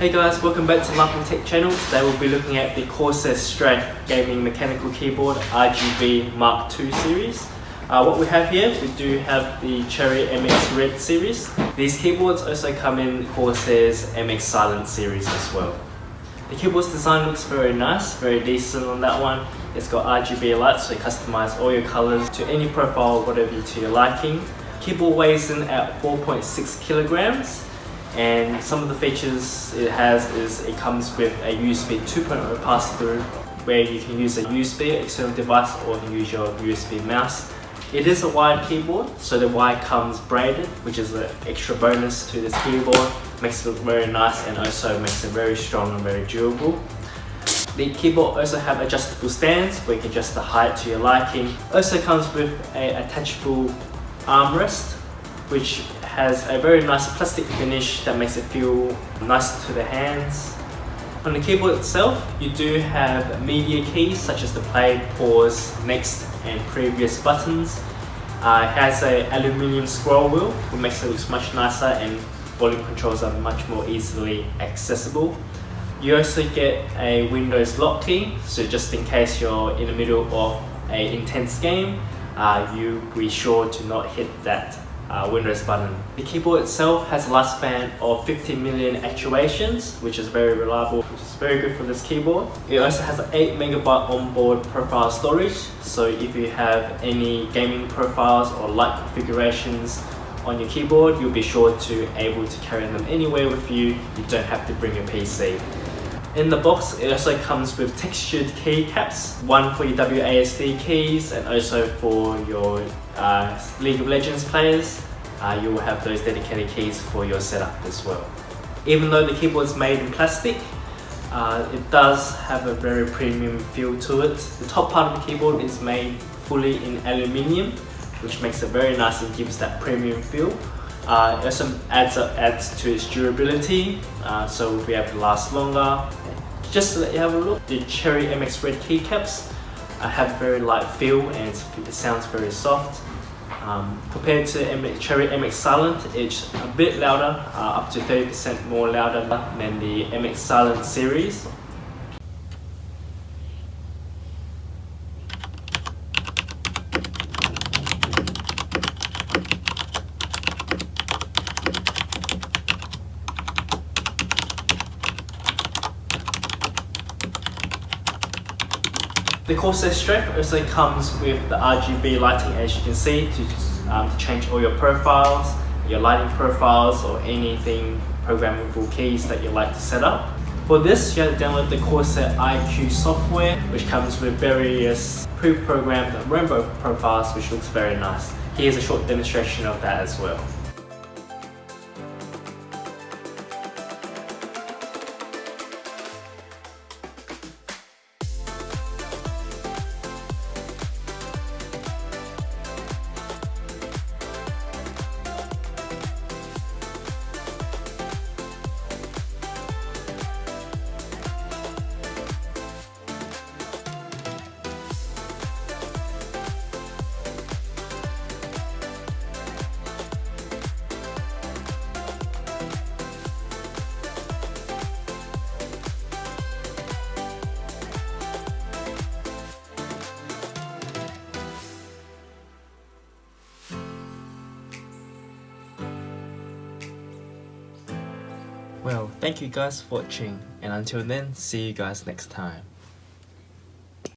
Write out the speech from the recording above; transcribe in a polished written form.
Hey guys, welcome back to Laughing Tech channel. Today we'll be looking at the Corsair Strafe Gaming Mechanical Keyboard RGB MK.2 series. What we have here, we do have the Cherry MX Red series. These keyboards also come in Corsair's MX Silent series as well. The keyboard's design looks very nice, very decent on that one. It's got RGB lights, so you customize all your colors to any profile, whatever to your liking. Keyboard weighs in at 4.6 kilograms. And some of the features it has is it comes with a USB 2.0 pass-through where you can use a USB external device or you can use your USB mouse. It is a wired keyboard, so the wire comes braided, which is an extra bonus to this keyboard. Makes it look very nice and also makes it very strong and very durable. The keyboard also have adjustable stands where you can adjust the height to your liking. Also comes with an attachable armrest, which has a very nice plastic finish that makes it feel nice to the hands. On the keyboard itself, you do have media keys such as the play, pause, next and previous buttons. It has an aluminium scroll wheel, which makes it look much nicer, and volume controls are much more easily accessible. You also get a Windows lock key, so just in case you're in the middle of an intense game, you be sure to not hit that Windows button. The keyboard itself has a lifespan of 50 million actuations, which is very reliable, which is very good for this keyboard. It also has an 8 megabyte onboard profile storage, so if you have any gaming profiles or light configurations on your keyboard, you'll be sure to able to carry them anywhere with you. You don't have to bring a PC. In the box, it also comes with textured keycaps, one for your WASD keys and also for your League of Legends players. You will have those dedicated keys for your setup as well. Even though the keyboard is made in plastic, it does have a very premium feel to it. The top part of the keyboard is made fully in aluminium, which makes it very nice and gives that premium feel. It also adds to its durability, so it will be able to last longer. Just to let you have a look, the Cherry MX Red keycaps have a very light feel and it sounds very soft. Compared to Cherry MX Silent, it's a bit louder, up to 30% more louder than the MX Silent series. The Corsair Strafe also comes with the RGB lighting, as you can see, to change all your profiles, your lighting profiles or anything programmable keys that you like to set up. For this, you have to download the Corsair IQ software, which comes with various pre-programmed rainbow profiles, which looks very nice. Here's a short demonstration of that as well. Well, thank you guys for watching, and until then, see you guys next time.